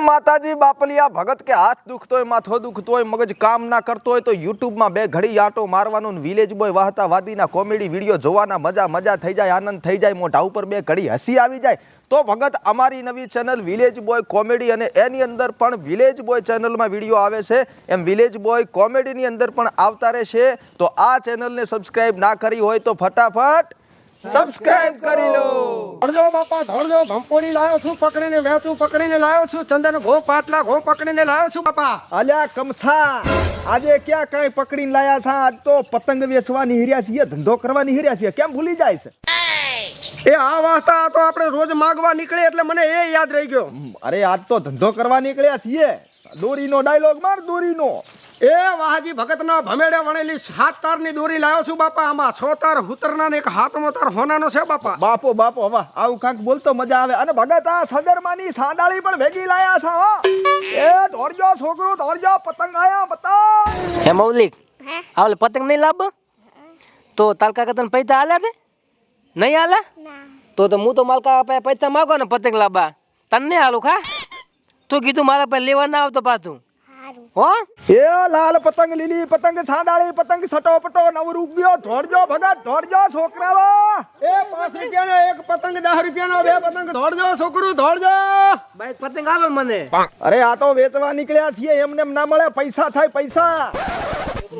માતાજી બાપલિયા ભગત કે હાથ દુખતો હોય માથો દુખતો હોય મગજ કામ ના કરતો હોય તો યુટ્યુબમાં બે ઘડી આટો મારવાનું વિલેજ બોય વાહતા વાદીના કોમેડી વિડીયો જોવાના મજા થઈ જાય આનંદ થઈ જાય મોઢા ઉપર બે ઘડી હસી આવી જાય તો ભગત અમારી નવી ચેનલ વિલેજ બોય કોમેડી અને એની અંદર પણ વિલેજ બોય ચેનલમાં વિડીયો આવે છે એમ વિલેજ બોય કોમેડીની અંદર પણ આવતા રહેશે તો આ ચેનલને સબસ્ક્રાઇબ ના કરી હોય તો ફટાફટ સબસ્ક્રાઇબ કરી લો। ધોળજો બાપા ધોળજો ભંપોરી લાવ્યો છું પકડીને વેચું પકડીને લાવ્યો છું ચંદન ઘો પાટલા ઘો પકડીને લાવ્યો છું બાપા। અલ્યા કમસા આજે ક્યાં કઈ પકડીને લાયા છે આજ તો પતંગ વેચવાની હિર્યા છીએ ધંધો કરવાની હિર્યા છીએ કેમ ભૂલી જાય છે એ આ વાસ્તા તો આપણે રોજ માગવા નીકળે એટલે મને એ યાદ રહી ગયો। અરે આજ તો ધંધો કરવા નીકળ્યા છીએ દોરીનો ડાયલોગ માર દોરીનો એ વાહાજી ભગતના ભમેડે વણેલી 7 તારની દોરી લાવ્યો છું બાપા આમાં 6 તાર હુતરના ને એક હાથમો તાર હોનાનો છે બાપા। બાપો બાપો વાહ આવું કાંક બોલતો મજા આવે અને ભગત આ સદરમાની સાંડાળી પણ ભેગી લાયા છે હો એ દોડજો છોકરો દોડજો પતંગ આયા પતંગ હે મૌલિક આવલે પતંગ નહીં લાવ તો તાલકા કતન પૈસા આલે દે નહીં આલે તો હું તો માલકા પૈસા માગો ને પતંગ લાવવા તને નહીં આલું ખા તું કીધું મારા પાસે લેવા ના આવતો પાછું હો એ લાલ પતંગ લીલી પતંગ સાંડાળી પતંગ સટોપટો નવરૂપ ગયો દોડજો ભગત દોડજો છોકરાઓ એ 5 રૂપિયાનો એક પતંગ 10 રૂપિયાનો બે પતંગ દોડજો છોકરું દોડજો ભાઈ પતંગ આલો ને મને અરે આ તો વેચવા નીકળ્યા છીએ એમને એમ ના મળે પૈસા થાય પૈસા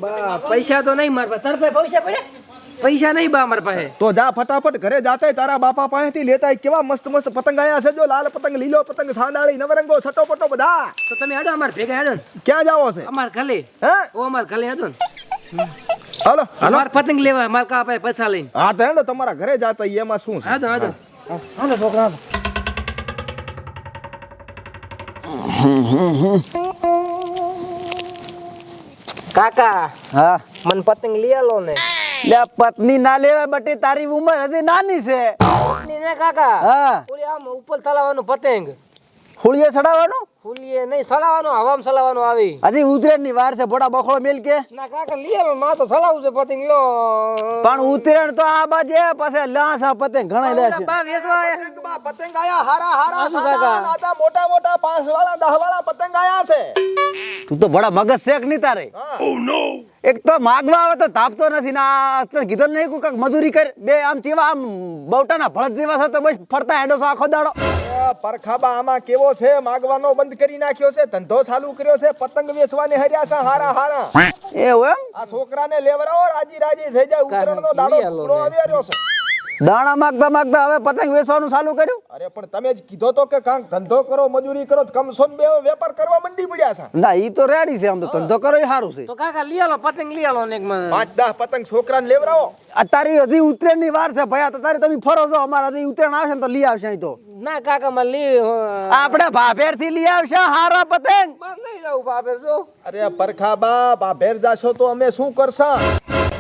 બા પૈસા તો નહીં માર પાસે તાર પાસે પૈસા પડ્યા પૈસા નહીં બા મારા પાસે તો જા ફટાફટ ઘરે જાતે તારા બાપા પાસેથી લેતા કેવા મસ્ત મસ્ત પતંગ આયા છે જો લાલ પતંગ લીલો પતંગ સાંડાળી નવરંગો સટોપટો બધા તો તમે હેડો અમાર ભેગા હેડો ને ક્યાં જાવો છે અમાર ઘરે હે ઓ અમાર ઘરે હેડો ને હાલો અમાર પતંગ લેવા માલકા પાસે પૈસા લઈને હા તો હેડો તમારા ઘરે જાતા એમાં શું છે હેડો હેડો હાલો છોકરા કાકા હા મને પતંગ લઈ આલો ને લે પત્ની ના લેવા બટી તારી ઉંમર હજી નાની છે પત્ની ને કાકા હા ઓલી આમ ઉપર ચલાવવાનું પતંગ હુળીએ ચડાવવાનું ફૂલીએ નહીં ચલાવવાનું હવામાં ચલાવવાનું આવી હજી ઉતરેણ ની વાર છે બોડા બખોળો મેલ કે ના કાકા લઈ આલો માં તો ચલાવું છે પતંગ લો પણ ઉતરેણ તો આ બાજે પછી લાસા પતંગ ઘણા લે છે બા વેચવા આયા. પતંગ આયા હારા હારા શું કાકા? સાદા મોટા મોટા 5 વાળા 10 વાળા પતંગ આયા છે તું તો બડા મગજ શેક નહીં તારે એક તો માગવા આવે તો તાપતો નથી ને આ તને કીધું નહીં કોઈ કાંઈક મજૂરી કર બે આમ ચેવા આમ બવટાના ભળત જેવા છે તો બસ ફરતા હેડો છો આખો દાડો પરખાબા આમાં કેવો છે માગવાનો બંધ કરી નાખ્યો છે ધંધો ચાલુ કર્યો છે પતંગ વેચવાને હર્યા છે હારા હારા એવું એમ આ છોકરાને લેવરાવો રાજી રાજી થઈ જાય ઉતરણનો દાડો ટુકડો આવી રહ્યો છે દાણા માગતા માગતા હવે પતંગ વેચવાનું ચાલુ કર્યું અરે પણ તમે જ કીધો તો કે કાંક ધંધો કરો મજૂરી કરો કમસો બે વેપાર કરવા મંડી પડ્યા છે ના ઈ તો રેડી છે આમ તો ધંધો કરો એ સારું છે તો કાકા લઈ આલો પતંગ લઈ આલો ને એક મને 5-10 પતંગ છોકરાને લેવરાવો તારી હજી ઉતરેણ ની વાર છે ભયા તો તારે તમે ફરો છો અમારા હજી ઉતરેણ આવશે ને તો લઈ આવશે અહીં તો ના કાકા મને લઈ આપણે ભાભેર થી લઈ આવશે હારા પતંગ લઈ જાઉં બાપે જો અરે પરખાબા બાભેર જાશો તો અમે શું કરશા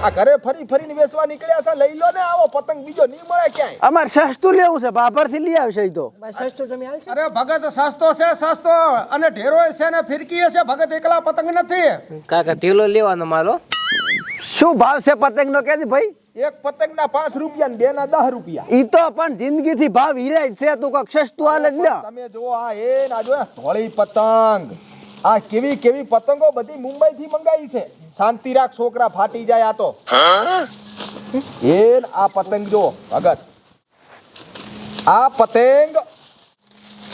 આ ઘરે ફરી ફરીને વેચવા નીકળ્યા છે લઈ લો ને આવો પતંગ બીજો નહીં મળે ક્યાંય અમારે સસ્તું લેવું છે ભાભર થી લઈ આવશે અહીં તો સસ્તો તમે આવશે અરે ભગત સસ્તો છે સસ્તો અને ઢેરોય છે ને ફિરકી છે ભગત એકલા પતંગ નથી કાકા ઢીલો લેવાનો મારો શું ભાવ છે પતંગ નો કે ભાઈ એક પતંગના 5 રૂપિયા ને બે ના 10 રૂપિયા ઈ તો પણ જિંદગી થી ભાવ હીરા જ છે તું કક સસ્તું હાલે જ લ્યો તમે જો આ એ ના જો ધોળી પતંગ આ કેવી કેવી પતંગો બધી મુંબઈ થી મંગાવી છે શાંતિ રાખ છોકરા ફાટી જાય આ તો એ આ પતંગ જો ભગત આ પતંગ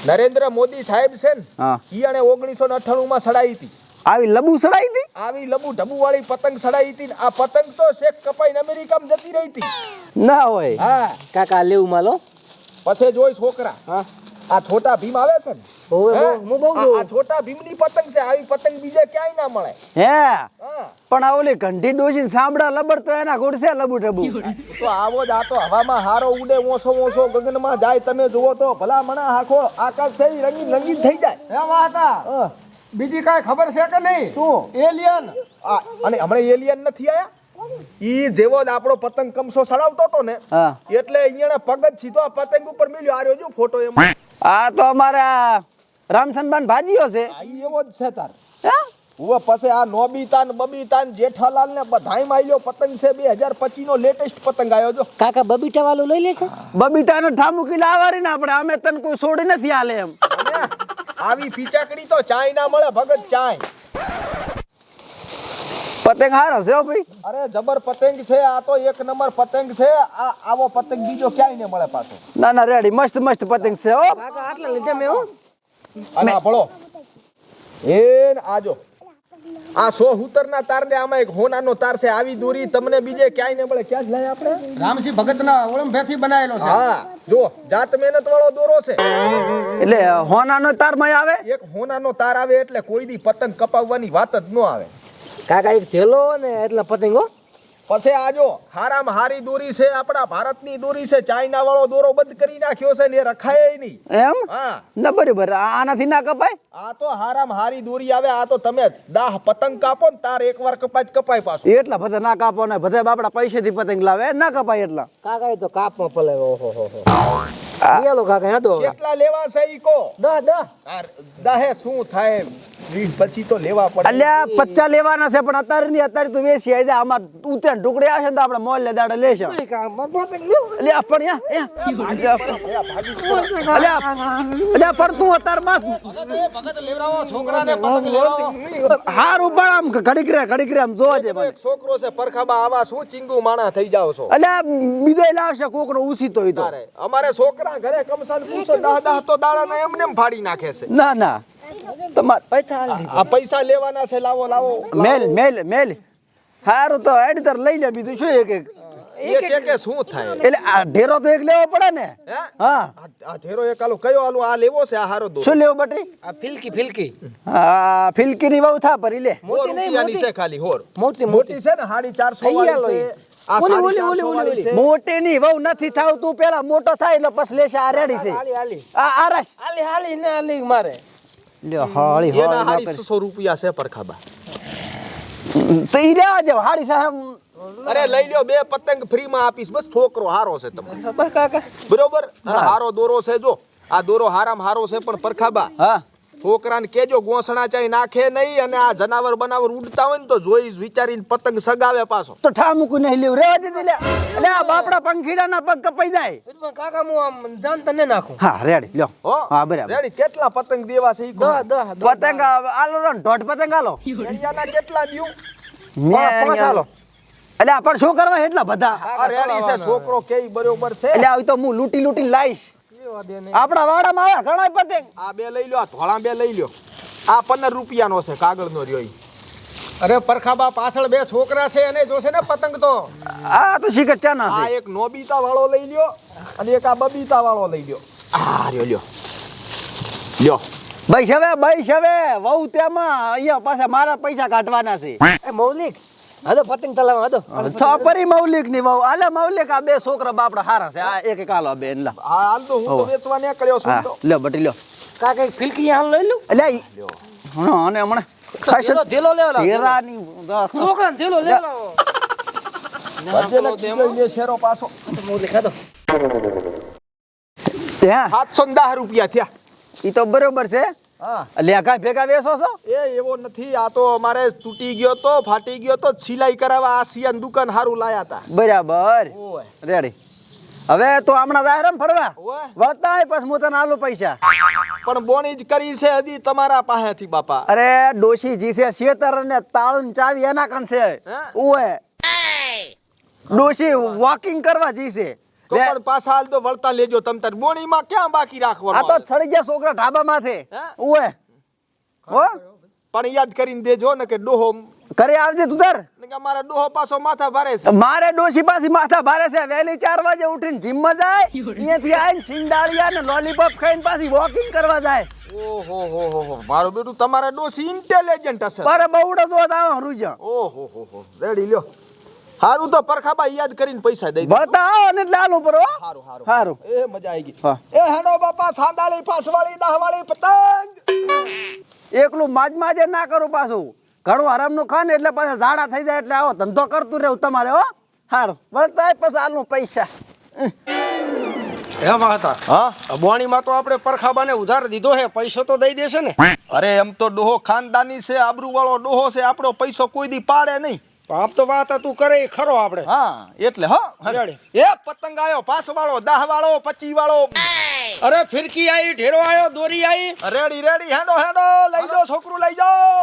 નરેન્દ્ર મોદી સાહેબ છે ને હા ઈ આને 1998 માં સડાઈ હતી આવી લબુ સડાઈ હતી આવી લબુ ઢબુ વાળી પતંગ સડાઈ હતી આ પતંગ તો શેખ કપાઈને અમેરિકામાં જતી રહી હતી ના હોય હા કાકા લેવું માલો પછી જોઈ છોકરા હા આ છોટા ભીમ આવે છે ને હું બહુ આ છોટા ભીમની પતંગ છે આવી પતંગ બીજે ક્યાંય ના મળે હે હા પણ આ ઓલી ઘંટી ડોસી સાંભળા લબડ તો એના ગુડ છે લબુ ઢબુ તો આવો જ આ તો હવામાં હારો ઉડે ઓછો ઓછો ગગનમાં જાય તમે જુઓ તો ભલા મણા આખો આકાશ થઈ રંગીન રંગીન થઈ જાય હે વાહતા હા. બીજી કાંઈ ખબર છે કે નહીં શું એલિયન અને હમણાં એલિયન નથી આયા ઈ જેવો જ આપણો પતંગ કમસો સડાવતો હતો ને હા એટલે અહીંયા પગ જ સીધો આ પતંગ ઉપર મિલ્યો આ રહ્યો જો ફોટો એમાં આ તો અમારા રામચંદબાન ભાજીઓ છે આ ઈ એવો જ છે તાર હે? ઉવા પછી આ નોબીતા ને બબીતા ને જેઠાલાલ ને બધાય માયલો પતંગ છે 2025 નો લેટેસ્ટ પતંગ આવ્યો જો કાકા બબીટા વાળું લઈ લે છે બબીતાનો ઠામુકી લાવારી ને આપણે અમે તને કોઈ છોડી નથી હાલે એમ આવી પીચાકડી તો ચાય ના મળે ભગત ચાય. પતંગ હારો છે હો ભાઈ. અરે જબર પતંગ છે આ તો એક નંબર પતંગ છે. આ આવો પતંગ બીજો ક્યાંય ન મળે પાછો. ના ના રેડી મસ્ત મસ્ત પતંગ છે હો. કાકા આટલા લીધા મેં હો. અને આ ભળો એન આજો આ 100 હુતરના તાર ને આમાં એક હોનાનો તાર છે. આવી દોરી તમને બીજે ક્યાંય ન મળે. ક્યાં જ લાય આપણે? રામસિંહ ભગતના ઓળંભેથી બનાવેલો છે. હા જો જાત મહેનત વાળો દોરો છે. એટલે હોનાનો તારમાં આવે. એક હોનાનો તાર આવે એટલે કોઈ દી પતંગ કપાવવાની વાત જ ન આવે. કાકા એક થેલો ને એટલા પતંગ હો. પછી આજો હારામાં હારી દોરી છે. આપણા ભારતની દોરી છે. ચાઇના વાળો દોરો બંધ કરી નાખ્યો છે ને એ રખાય નહીં. એમ હા ના બરાબર આનાથી ના કપાય. આ તો હારામાં હારી દોરી આવે. આ તો તમે 10 પતંગ કાપો ને તાર એકવાર કપાય જ કપાય પાછું. એટલા બધા ના કાપો ને બધા બાપડા પૈસેથી પતંગ લાવે ના કપાય એટલા. કાકા એ તો કાપમાં પલે. ઓહો હો હો. લો કાકા હા તો કેટલા લેવા છે ઈ કો? 10 દાહે શું થાય 20 પછી તો લેવા પડે. અલ્યા 50 લેવાના છે પણ અત્યારે નહીં. અત્યારે તો વેચી આવી જાય. આમાં ઉતરેણ ટુકડી આવશે ને તો આપણે મોલ દાડે લેશે. અલ્યા પણ અલ્યા પણ તું અત્યારમાં ભગત લેવડાવો છોકરાને પતંગ લેવડાવો. હારું પણ આમ ઘડીક રે આમ જોવા છે. એક છોકરો છે પરખાબા. આવા શું ચીંગુ માણા થઈ જાવ છો? અલ્યા બીજો લાવશે કોકનો ઉસીતો ઈ તો. તારે અમારે છોકરા ઘરે કમસાન પૂછો 10 તો દાડાના એમને એમ ફાડી નાખે છે. ના ના તમાર આ પૈસા લેવાના છે. લાવો મેલ હારું તો એડિટર લઈ લે. બીજું શું એક કે શું થાય? એટલે આ ઢેરો તો એક લેવો પડે ને. હે? હા આ ધેરો એક આલો કયો આલો આ લેવો છે? આ હારો દો. શું લેવો બટી? આ ફિલકી હા ફિલકી ની બહુ થા પરી લે. મોટી નહીં, રૂપિયાની છે ખાલી હોર. મોટી મોટી છે ને 450 વાળી છે. આ 450 વાળી છે. મોટી ની બહુ નથી થાવ. તું પેલા મોટો થાય એટલે પછી લેશે. આ રેડી છે. હાલી આ આરસ હાલી ને હાલી મારે. લ્યો હાળી એના હાળી 600 રૂપિયા છે પરખાબા. તો ઈ લેવા જાવ હાળી સાહેબ. અરે લઈ લ્યો 2 પતંગ ફ્રી માં આપીશ. બસ છોકરો હારો છે તમારો. બસ કાકા બરોબર. અને હારો દોરો છે. જો આ દોરો હારામાં હારો છે પણ પરખાબા હા છોકરાને કેજો ગોસણા ચાઈ નાખે નહીં. અને આ જનાવર બનાવર ઉડતા હોય ને તો જોઈ વિચારીને પતંગ સગાવે પાછો. તો ઠામુકું નહીં લેવું રેવા દે લે. એટલે આ બાપડા પંખીડાના પગ કપાઈ જાય. પણ કાકા હું આમ જાન તને નાખું. હા રેડી લ્યો. હો હા બરાબર. રેડી કેટલા પતંગ દેવા છે ઈ કહો. 10 પતંગ આલો ને દોઢ પતંગ આલો. એડિયાના કેટલા દ્યું? પાંચ આલો. એટલે આ પણ શું કરવા એટલા બધા. આ રેડી છે. છોકરો કેઈ બરોબર છે. એટલે આવી તો હું લૂટી લાઈશ. આપડા વાડામાં આવે ઘણા પતંગ. આ 2 લઈ લ્યો. આ ધોળા 2 લઈ લ્યો. આ 15 રૂપિયાનો છે. કાગળનો રહ્યો ઈ. અરે પરખાબા પાછળ 2 છોકરા છે એને જોશે ને પતંગ તો. આ તો શિખર ચા ના આ છે. એક નોબીતા વાળો લઈ લ્યો અને એક આ બબીતા વાળો લઈ લ્યો. આ રહ્યો લ્યો. લ્યો ભાઈ હવે વહુ તેમાં અહીંયા પાછા મારા પૈસા કાઢવાના છે. એ મૌલિક હાલો પતંગ તલાવ હાલો. છોપરી મૌલિક ની વહુ આલે મૌલિક. આ 2 છોકરા બાપડા હારા છે. આ એક આલો બેન લા. હા હાલ તો હું તો વેચવા નીકળ્યો છું હા તો. લ્યો બટી લ્યો. કાકા એક ફિલકી હાલ લઈ લઉં. એટલે હા અને હમણાં થેલો લેવા તેરાની છોકરાને થેલો લેવા ભજેને કીધું લે શેરો પાછો. મૌલિક હાલો. ત્યાં 710 રૂપિયા થયા. ઈ તો બરોબર છે. હા લેખા ભેગા વેચો છો? એ એવો નથી. આ તો અમારે તૂટી ગયો તો ફાટી ગયો તો સિલાઈ કરાવવા આસિયાન દુકાન હારું લાયા હતા. બરાબર ઓય રેડી. હવે તો હમણાં જાય ને ફરવા ઓય વળતા હોય પછી હું તને આલુ પૈસા. પણ બોણી જ કરી છે હજી તમારા પાસેથી બાપા. અરે ડોશી જી છે શેતર ને તાળું ચાવી એના કન છે. ઓય ડોશી વોકિંગ કરવા જી છે. તો પણ પાછા હાલ તો વળતા લેજો. તમ તાર બોણીમાં ક્યાં બાકી આ રાખવાનું? તો છડી ગયા છોકરા ઢાબા માથે. ઓય હો પણ યાદ કરીને દેજો ને કે ડોહો ઘરે આવજે તું તાર. ને કે અમારા ડોહો પાછો માથા ભારે છે. મારે ડોશી પાછી માથા ભારે છે. વહેલી 4 વાગે ઉઠીને જીમ માં જાય. અહીંયાથી આવીને સિંગડાળિયા ને લોલીપોપ ખાઈને પાછી વોકિંગ કરવા જાય. ઓહો હો હો મારો બેટું તમારા ડોસી ઇન્ટેલિજન્ટ હશે. મારે બહુડો જો આવો રૂજા. ઓહો હો રેડી લ્યો. હારું તો પરખાબા યાદ કરીને પૈસા દઈ દે. બતા આવો ને એટલે આલુ પર હો. હારું હારું હારું. એ મજા આવી ગઈ. હા. એ હેનો બાપા સાંદાળી પાછવાળી 10 વાળી પતંગ. એકલું માજે ના કરું પાછું. ઘણું હરામનું ખા ને એટલે પાછા ઝાડા થઈ જાય એટલે આવો ધંધો કરતું રહેવું તમારે હો. હારું બળતા પછી આલુ પૈસા. એમાં હતા હા બોણીમાં તો આપણે પરખાબાને ઉધાર દીધો હે. પૈસો તો દઈ દેશે ને. અરે એમ તો ડોહો ખાનદાની છે. આબરૂ વાળો ડોહો છે. આપણો પૈસો કોઈ દી પાડે નહીં. આપ તો વાત તું કરે ઈ ખરો આપણે હા એટલે હો રેડી. એ પતંગ આયો 5 વાળો 10 વાળો 25 વાળો અરે ફિરકી આવી ઢેરો આવ્યો દોરી આવી રેડી રેડી હેડો હેડો લઈ જાઓ છોકરું લઈ જાઓ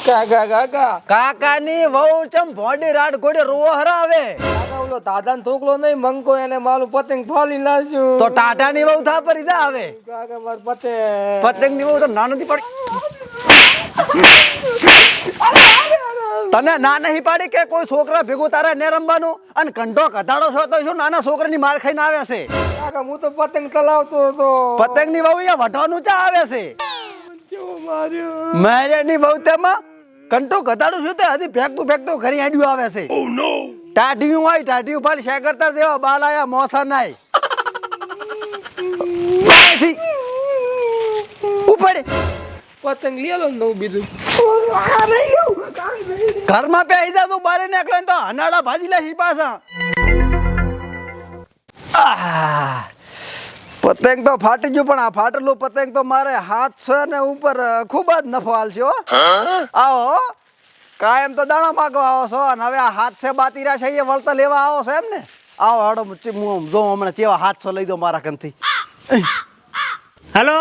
કાકા કાકા કાકાની વહુ ચમ ભોડી રાડ ગોડે રોવો હરાવે કાકા ઓલો દાદાનો છોકરો નહીં મંકો એને મારું પતંગ ફાલી નાખ્યું તો ટાટાની વહુ થા પરી જા આવે કાકા માર પતંગ પતંગની વહુ તો ના નથી પડી તને ના નહીં પાડી કે કોઈ છોકરા ભેગું તારે ને રમવાનું અને કંઠો કધાડો છો તો શું નાના છોકરાની માર ખાઈને આવે છે કાકા હું તો પતંગ ચલાવતો હતો પતંગની વહુ અહીંયા વઢવાનું ચા આવે છે મેરેની વહુ તેમાં કંટો ગધાડું છું તે હજી ફેંકતું ઘરી આડ્યું આવે છે ટાઢિયું હોય ટાઢિયું ફાલ શે કરતા જેવા બાલ આયા મોસા નાય ઉપડે પતંગ લઈ લો નવું બીજું ઘરમાં પેહી જા તું બારે નીકળે તો હનાડા ભાજી લે પાછા પતંગ તો ફાટી ગયું પણ આ ફાટેલું પતંગ તો મારે હાથ છે ને ઉપર ખૂબ જ નફો હાલશે હો આવો કાયમ તો દાણા માગવા આવો છો અને હવે આ હાથ છે બાતીરા છે એ વળતા લેવા આવો છો એમ ને આવો હાડો હું જો હમણાં કેવા હાથ છો લઈ દો મારા કંથી હેલો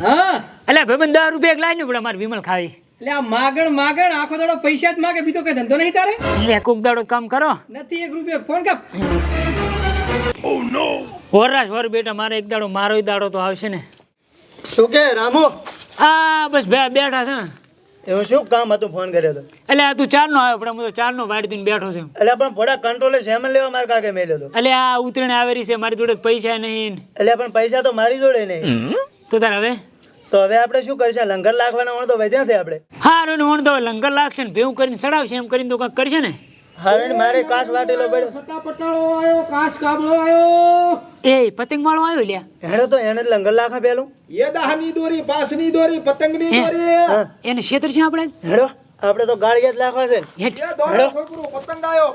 હા એટલે ભાઈબંધ 10 રૂપિયા એક લાવી પડે મારે વિમલ ખાવી એટલે આ માગણ આખો દાડો પૈસા જ માગે બીજો કઈ ધંધો નહીં તારે એટલે કોક દાડો કામ કરો નથી 1 રૂપિયા ફોન કાપ વરરાજ વર બેટા મારે એક દાડો મારોય દાડો તો આવશે ને શું કે રામુ આ બસ બેઠા છે એવું શું કામ હતું ફોન કર્યો હતો એટલે આ તું 4 નો આવ્યો પણ હું તો 4 નો વાડી દઈને બેઠો છું એટલે પણ થોડા કંટ્રોલે સેમન લેવા મારે કાકે મેલ્યો હતો એટલે આ ઉતરીને આવેરી છે મારી જોડે પૈસા નહીં એટલે પણ પૈસા તો મારી જોડે નહીં તો તાર હવે તો હવે આપણે શું કરશે લંગર લાખવાના વણ તો વધ્યા છે આપણે હારું ને વણ તો હવે લંગર લાગશે ને ભેવું કરીને ચડાવશે એમ કરીને તો કાંઈક કરશે ને હારણ મારે કાચ વાટેલો પડ્યો પટાળો આવ્યો કાચ કાબલો આવ્યો એ પતંગ વાળો આવ્યો લ્યા હેડો તો એને જ લંગર લાખા પેલું એ દાહની દોરી પાસની દોરી પતંગની દોરી એને ક્ષેત્ર છે આપણે હેડો આપણે તો ગાળિયા જ લાખવા છે હેઠ. છોકરું પતંગ આવ્યો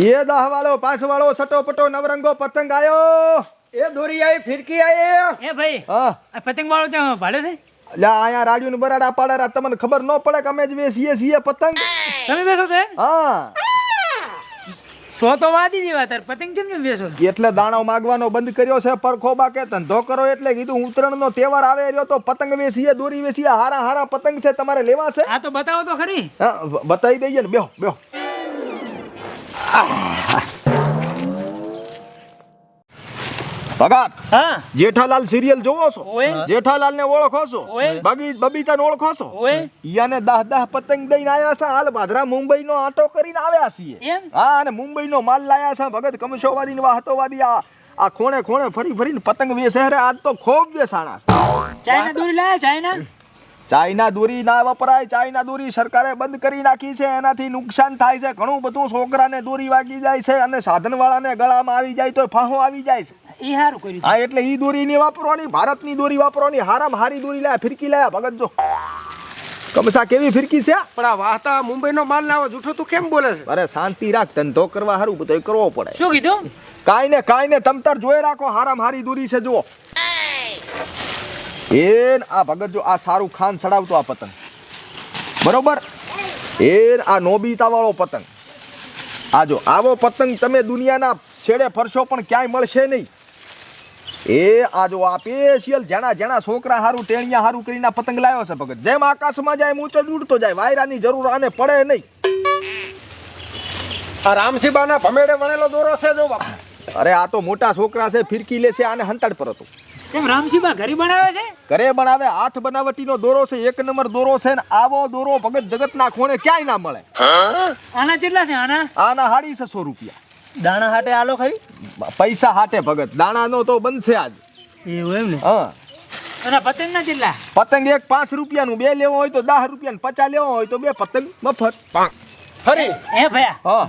એ 10 વાળો 5 વાળો સટો પટો નવરંગો પતંગ આયો એ દોરી આવી ફિરકી આવી એ ભાઈ હા આ પતંગ વાળો ત્યાં ભાડ્યો છે લ્યા આયા રાડ્યું ને બરાડા પાડારા તમને ખબર ન પડે કે અમે જ વેચીએ છીએ પતંગ તમે બેસો છે હા સો તો વાદી જેવા તાર પતંગ કેમ બેસો એટલે દાણો માગવાનો બંધ કર્યો છે પરખો બાકે ધંધો કરો એટલે કીધું ઉત્તરાયણ નો તહેવાર આવે રહ્યો તો પતંગ વેચીએ દોરી વેચીએ હારા પતંગ છે તમારે લેવા છે આ તો બતાવો તો ખરી હા બતાવી દઈએ ને બેહો ભગત હા જેઠાલાલ સિરિયલ જોવો છો ઓય જેઠાલાલ ને ઓળખો છો ઓય. બબીતા ને ઓળખો છો ઓય ઈયાને 10 પતંગ દઈને આયા છે હાલ ભાદરા મુંબઈ નો આટો કરીને આવ્યા છીએ એમ? હા અને મુંબઈ નો માલ લાયા છે ભગત કમશોવાદી ને વાહતોવાદી આ ખૂણે ફરીને પતંગ વેચે રે આજ તો ખૂબ વેચાણા છે ચાઇના દોરી લાયા ચાઇના ચાઇના દોરી ના વપરાય ચાઇના દોરી સરકારે બંધ કરી નાખી છે એનાથી નુકસાન થાય છે ઘણું બધું છોકરાને દોરી વાગી જાય છે અને સાધનવાળાને ગળામાં આવી જાય તો ફાંહો આવી જાય છે એ સારું કર્યું હા એટલે ઈ દોરી ની વાપરવાની ભારતની દોરી વાપરવાની હારામાં હારી દોરી લાયા ફિરકી લાયા ભગત જો કમસા કેવી ફિરકી છે પણ આ વાહતા મુંબઈનો માલ લાવો જૂઠું તું કેમ બોલે છે અરે શાંતિ રાખ ધંધો કરવા હારું બધું કરવો પડે શું કીધું કાઈ ને તમ તાર જોઈ રાખો હારામાં હારી દોરી છે જુઓ આ ભગત જો આ શાહરુખ ખાન ચડાવતો આ પતંગ બરોબર આ નોબિતા વાળો પતંગ આ જો આવો પતંગ તમે દુનિયાના છેડે ફરશો પણ ક્યાંય મળશે નહીં આ જો આ સ્પેશિયલ જેના છોકરા હારું ટેણિયા હારું કરીને પતંગ લાવ્યો છે ભગત જેમ આકાશમાં જાય ઊંચો જ ઉડતો જાય વાયરાની જરૂર આને પડે નહીં આ રામસીબાના ભમેડે વણેલો દોરો છે જો બાપા અરે આ તો મોટા છોકરા છે ફિરકી લેશે આને હંતાડ પર હતો કેમ રામસીબા ઘરે બનાવે છે ઘરે બનાવે હાથ બનાવટીનો દોરો છે 1 નંબર દોરો છે ને આવો દોરો ભગત જગતના ખૂણે ક્યાંય ના મળે આના કેટલા છે આના 650 રૂપિયા દાણા હાટે આલો ખરી પૈસા હાટે ભગત દાણાનો તો બનશે આજ એવું એમ ને હા અને પતંગ ના કેટલા પતંગ એક 5 રૂપિયાનું બે લેવો હોય તો 10 રૂપિયાનું 50 લેવો હોય તો બે પતંગ મફત ફરી હે ભયા હા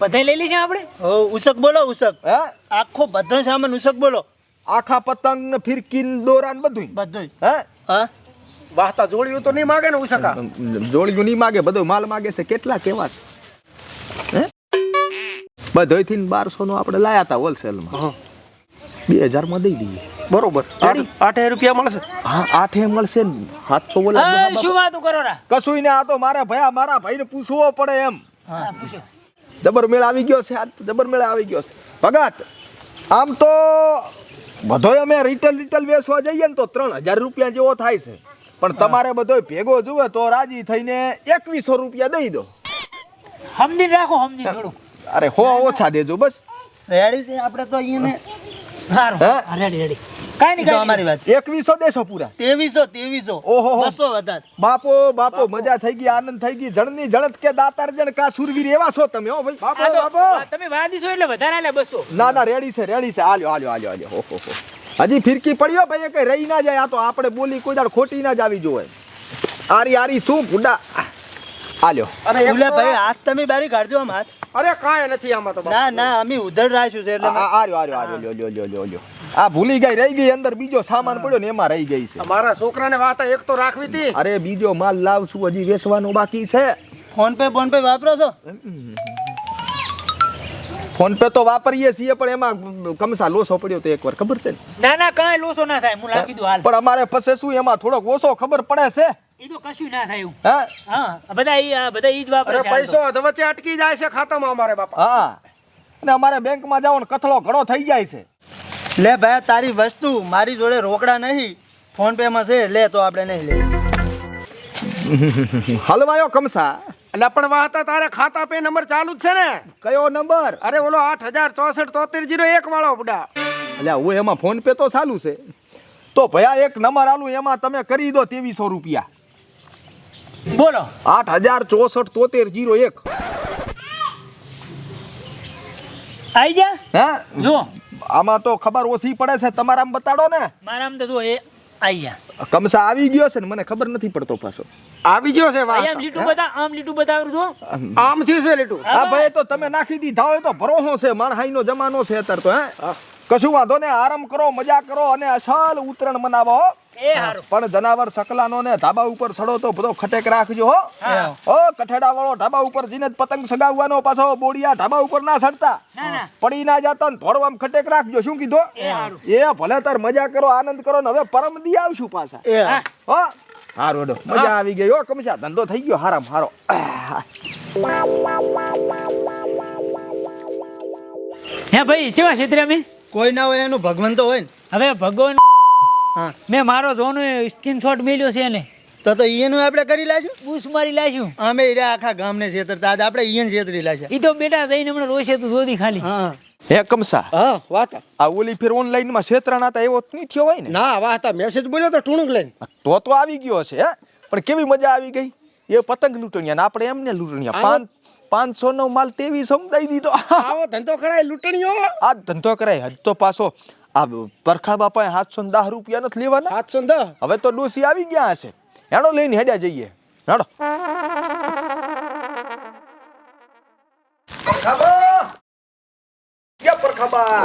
પતંગ લઈ લઈશું આપણે ઓ ઉસક બોલો ઉસક હે આખો બધો સામાન ઉસક બોલો આખા પતંગ ને ફિરકી ને દોરા ને બધું બધું હે હા વાહતા જોડ્યું તો નહીં માગે ને ઉસકા જોડિયું નહીં માગે બધો માલ માગે છે કેટલા કેવા છે હે બધોયથી 1200 નો આપણે લાયા હતા હોલસેલમાં 2000 માં દઈ દઈએ બરોબર 8 રૂપિયા મળશે. હા 8 મળશે ને 700 બોલા હા, શું વાતો કરો રા? કશું ને આ તો મારા ભાઈને પૂછવો પડે એમ હા, પૂછો. જબર મેળ આવી ગયો છે, આજ જબર મેળ આવી ગયો છે ભગત. આમ તો બધોય અમે રિટેલ વેચવા જઈએ ને તો 3000 રૂપિયા જેવો થાય છે, પણ તમારે બધોય ભેગો જુએ તો રાજી થઈને 2100 રૂપિયા દઈ દો. સમજીને રાખો, સમજીને થોડું. અરે હો ઓછા દેજો બસ. રેડી છે આપણે તો અહીંયા સારું. હે? હા, રેડી રેડી. કાંઈ નહીં, અમારી વાત 2100 દેશો પૂરા. 2300 ઓહો હો. 200 વધારે. બાપો મજા થઈ ગઈ, આનંદ થઈ ગઈ. જણની જણત કે દાતાર જણ કા સુરવીર એવા છો તમે હો ભાઈ. આ તો તમે વાદી છો એટલે વધારે આલે 200. ના રેડી છે. આલ્યો હો. હજી ફિરકી પડ્યો ભાઈ, કઈ રહી ના જાય. આ તો આપણે બોલી કોઈ દાડ ખોટી ના જ આવી જોવે. આરી શું ગુડા. આલ્યો. અને ઉલે ભાઈ હાથ તમે બારી કાઢજો આમ હાથ. અરે કાંઈ નથી આમાં તો બાપા. ના અમે ઉધર રાખ્યું છે એટલે આર્યો લ્યો. આ ભૂલી ગઈ, રહી ગઈ અંદર બીજો સામાન પડ્યો ને એમાં રહી ગઈ છે. મારા છોકરાને વાત એક તો રાખવી હતી. અરે બીજો માલ લાવશું, હજી વેચવાનો બાકી છે. ફોન પે વાપરો છો? ફોન પે તો વાપરીએ છીએ, પણ એમાં કમસા લોસો પડ્યો તો એકવાર ખબર છે ને. ના કાંઈ લોસો ના થાય, હું લાગી દઉં હાલ. પણ અમારે પછી શું એમાં થોડોક ઓછો ખબર પડે છે. એ તો કશું ના થાય એવું. હા હા, બધા ઈ જ વાપરે અરે છે હાલ તો. પૈસો અધવચ્ચે અટકી જાય છે ખાતામાં અમારે બાપા. હા, અને અમારે બેંકમાં જાઓ ને કથળો ઘણો થઈ જાય છે. લે ભાઈ તારી વસ્તુ મારી જોડે રોકડા નહીં, ફોન પે માં છે, લે તો આપણે નહીં લે. હલવાયો કમસા. એટલે પણ વાત તારે ખાતા પે નંબર ચાલુ જ છે ને? કયો નંબર? અરે ઓલો 80647301 વાળો બુડા. અલ્યા હું એમાં ફોન પે તો ચાલુ છે. તો ભયા એક નંબર આલું, એમાં તમે કરી દો 2300 રૂપિયા. બોલો. 80647301. આઈ જા. હા જો આમાં તો ખબર ઓછી પડે છે, તમારામાં બતાડો ને. મારામાં તો જો એ આઈ જા. કમસા આવી ગયો છે ને, મને ખબર નથી પડતો પાછો. આવી ગયો છે વાત. આમ લીટું બતાવ્યું છો. આમ થયું છે લીટું. હા ભાઈ, તો તમે નાખી દીધા હોય તો ભરોસો છે. માણહાઈનો જમાનો છે અત્યારે તો. હે કશું વાંધો ને, આરામ કરો, મજા કરો અને અસલ ઉતરણ મનાવો. એ હારું. પણ જનાવર સકલાનો ને ધાબા ઉપર ચડો તો બધો ખટેક રાખજો હો. હો કઠેડા વાળો ઢાબા ઉપર જઈને જ પતંગ સગાવવાનો, પાછો બોડિયા ઢાબા ઉપર ના ચડતા. ના. પડી ના જતા ને થોડો આમ ખટેક રાખજો. શું કીધું? એ હારું. એ ભલે તાર મજા કરો, આનંદ કરો ને હવે પરમ દી આવશું પાછા. હા. હો હારું હેડો, મજા આવી ગઈ હો કમસા. ધંધો થઈ ગયો હારામ હારો. હે ભાઈ, કેવા ક્ષેત્રે અમે કોઈ ના હોય એનું ભગવાન તો હોય ને. હવે ભગવાન હા મેં મારો જોનો સ્ક્રીનશોટ મેલ્યો છે ને, તો એનું આપણે કરી લાશું. બૂસ મારી લાશું. અમે ઈરા આખા ગામને છેતરતા, આજ આપણે ઈયન છેતરી લાશે. ઈ તો બેટા જઈને હમણાં રોશે તું જોદી ખાલી. હા હે કમસા, હા વાત. આ ઓલી ફેર ઓનલાઈન માં છેતરાના હતા એવો નહીં થયો હોય ને? ના વાત મેસેજ બોલ્યો તો ટુણુક લઈને. તો આવી ગયો છે. હે પણ કેવી મજા આવી ગઈ. એ પતંગ લૂંટણિયા ને આપણે એમને લૂંટણિયા. 500 નો માલ 2300 દઈ દીધો. આવો ધંધો કરાય લૂંટણીઓ. આ ધંધો કરાય. હજ તો પાછો આ પરખા બાપા 710 રૂપિયા નથી લેવાના. 710. હવે તો ડોસી આવી ગયા હશે. હેડો લઈને હેડ્યા જઈએ. હેડો.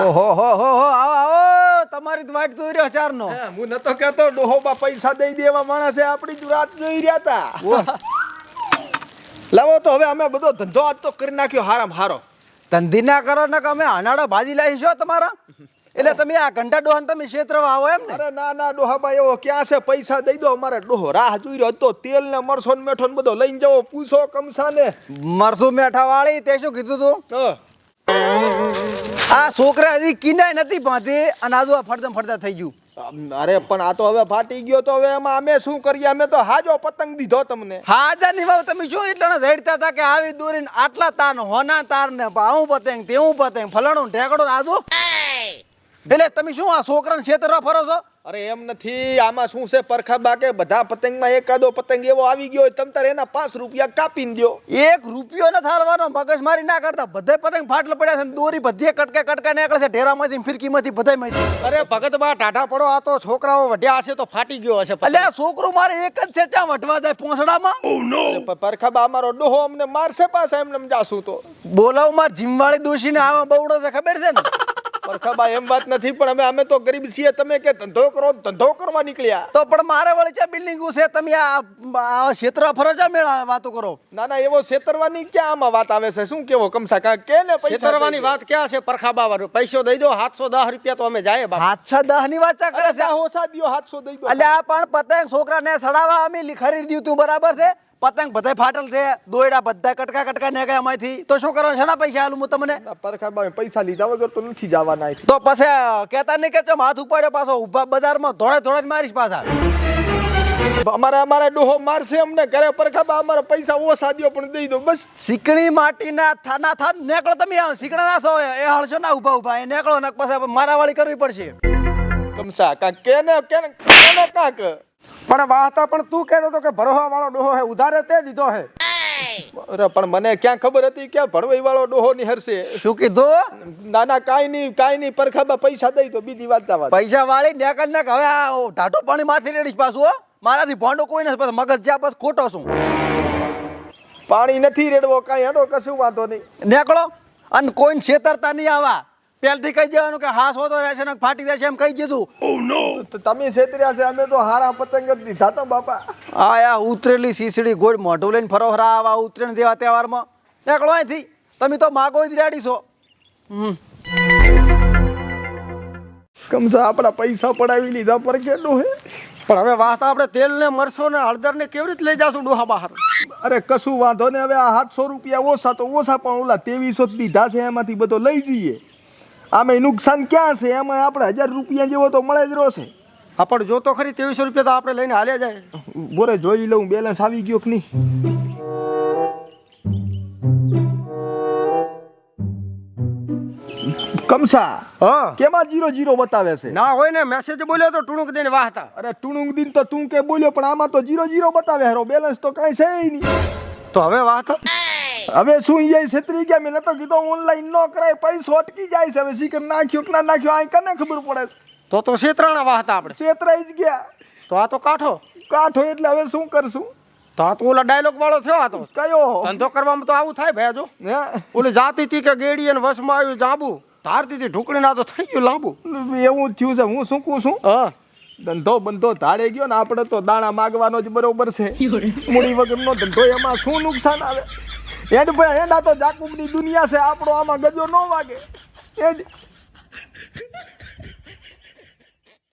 ઓહો આવો તમારી જ વાટ જોઈ રહ્યો ચાર નો. હું નતો કહેતો ડોહોબા પૈસા દઈ દેવા માણસે આપણી જ રાત જોઈ રહ્યા હતા. લાવો તો હવે અમે બધો ધંધો આજ તો કરી નાખ્યો હારામ હારો. ધંધી ના કરો ને કે અમે અનાડા ભાજી લાવીશું તમારા. એટલે તમે આ ઘંટા ડોહન તમે ક્ષેત્રમાં આવો એમ ને? અરે ના ડોહાબા એવો ક્યાં છે? પૈસા દઈ દો. અમારે ડોહો રાહ જોઈ રહ્યો હતો. તેલ ને મરસો ને મેઠો ને બધો લઈને જવો. પૂછો કમસા ને. મરસું મેઠા વાળી તે શું કીધું તું? આ છોકરા હજી કિનાય નથી પહોંચી અને આજુ આ ફરતા થઈ ગયું. અરે પણ આ તો હવે ફાટી ગયો. તો હવે એમાં અમે શું કરીએ? અમે તો હાજો પતંગ દીધો તમને. હાજા ની વાવ તમે શું એટલા ઝડતા હતા કે આવી દોરીને આટલા તાર ને હોના તાર ને આવું પતંગ તેવું પતંગ ફલાણું ઢેકડું આજુ. એટલે તમે શું આ છોકરાને છેતરવા ફરો છો? અરે એમ નથી. આમાં શું છે પરખા બાકે બધા પતંગમાં એકાદો પતંગ એવો આવી ગયો હોય તમ તારે એના 5 રૂપિયા કાપીને દ્યો. 1 રૂપિયો ન થાળવાનો. મગજ મારી ના કરતા. બધે પતંગ ફાટલ પડ્યા છે ને દોરી બધે કટકા નીકળે છે. ઢેરામાંથી ફિરકીમાંથી બધાયમાંથી. અરે ભગત બા ટાઢા પડો. આ તો છોકરાઓ વઢ્યા હશે તો ફાટી ગયો હશે. એટલે આ છોકરું મારે એક જ છે ચા વટવા જાય પોસડામાં. પરખા બા અમારો ડોહો અમને મારશે પાછા એમને જાશું તો. બોલાવ માર જીમવાળી દોશીને આવા બવડો છે ખબર છે ને? પરખાબા એમ વાત નથી પણ અમે તો ગરીબ છીએ તમે કે ધંધો કરવા નીકળ્યા તો પણ મારે વળી છે બિલ્ડિંગ છે તમે આ ક્ષેત્ર ફરો છો મેળા વાતો કરો. ના ના એવો છેતરવાની ક્યાં આમાં વાત આવે છે શું કેવો કમસા કાંઈ કે ને પૈસા છેતરવાની વાત ક્યાં છે પરખાબા વાળું? પૈસો દઈ દો 710 રૂપિયા તો અમે જાય બાપા. 710 ની વાત કરે છે. ઓછા દિયો 700 દઈ દો. અલ્યા પણ પતંગ છોકરાને સડાવવા અમે ખરીદ્યું તું બરાબર છે. પતંગ બધા ફાટલ છે, દોયડા બધા કટકા ને ગયા એમાંથી. તો શું કરવાનું છે ના પૈસા આલું હું તમને? પરખાબા પૈસા લીધા વગર તો નથી જવાના. તો પછી કહેતા નહીં કે ચમ હાથ ઉપાડ્યો પાછો ઉભા બજારમાં ધોળે મારીશ પાછા. અમારા ડોહો મારશે અમને ઘરે. પરખાબા અમારા પૈસા ઓછા દ્યો પણ દઈ દો બસ. શીકણી માટીના થાના થાન નેકળો તમે. શીકણા ના થો એ હળશો ના ઉભા એ નેકળો ને પછી મારાવાળી કરવી પડશે. કમસા કાંક કેને કાંક. પણ વાહતા પણ તું કહેતો હતો કે ભરોહા વાળો ડોહો હે, ઉધારે તે દીધો હે. અરે પણ મને ક્યાં ખબર હતી કે ભણવાઈ વાળો ડોહો નિહરશે. શું કીધું? ના ના કાંઈ નહીં પરખાબા પૈસા દઈ તો બીજી વાત જવા. પૈસા વાળી નેકળ ને હવે આ ટાટું પાણી માથી રેડીશ પાછું. હો મારાથી ભોંડો કોઈ નથી પછી મગજ જ્યાં બસ ખોટો છું. પાણી નથી રેડવો કાંઈ હેડો કશું વાંધો નહીં. નેકળો અને કોઈને છેતરતા નહીં આવા. પહેલથી કહી દેવાનું કે હાસ હોતો રહેશે ને ફાટી જશે એમ કહી દીધું. તો તમે છેતર્યા છે અમે તો હારા પતંગ જ દીધા તો બાપા. આ ઉતરેલી સીસડી ગોળ મોઢું લઈને ફરો હરા આવા ઉતરેણ જેવા તહેવારમાં નીકળો અહીંથી. તમે તો માગો જ રેડી છો. કમસા આપણા પૈસા પડાવી લીધા પર કે ડોહે. પણ હવે વાહતા આપણે તેલ ને મરસો ને હળદર ને કેવી રીતે લઈ જાશું ડોહા બહાર? અરે કશું વાંધો ને. હવે આ 700 રૂપિયા ઓછા તો ઓછા પણ ઓલા 2300 દીધા છે એમાંથી બધો લઈ જઈએ. આમાં નુકસાન ક્યાં છે? એમાં આપણે 1000 રૂપિયા જેવો તો મળે જ રહેશે. આપણે જો તો ખરી 2300 રૂપિયા તો આપણે લઈને હાલ્યા જાય. બોરે જોઈ લઉં બેલેન્સ આવી ગયો કે નહીં. કમસા હા કેમાં 00 બતાવે છે? ના હોય ને મેસેજ બોલ્યો તો ટુણુક દઈને વાહતા. અરે ટુણુંગ દિન તો તું કે બોલ્યો પણ આમાં તો 00 બતાવે હેરો. બેલેન્સ તો કાંઈ છે નહીં. તો હવે વાહતા હવે શું એ છેતરી ગયા? મેં નતો કીધો ઓનલાઈન ન કરાય પૈસો અટકી જાય છે. હવે શીખર નાખ્યો કે ના નાખ્યો આ કને ખબર પડે છે? તો છેતરાણા વાહતા આપણે. છેતરાઈ જ ગયા. તો આ તો કાઠો એટલે હવે શું કરશું? તો આ તો ઓલા ડાયલોગ વાળો થયો. આ તો કયો? ધંધો કરવામાં તો આવું થાય ભાઈ. જો હે? ઓલી જાતી હતી કે ગેડી અને વસમાં આવ્યું જાંબુ, ધારતી હતી ઢુકડી ના તો થઈ ગયું લાંબુ. એવું થયું છે. હું શું કહું છું? હા ધંધો બંધો ધાડે ગયો ને આપણે તો દાણા માગવાનો જ બરોબર છે. મૂડી વગરનો ધંધો એમાં શું નુકસાન આવે? હેડ ભાઈ હેડા તો જાકુબની દુનિયા છે. આપણો આમાં ગજો ન વાગે. હેડ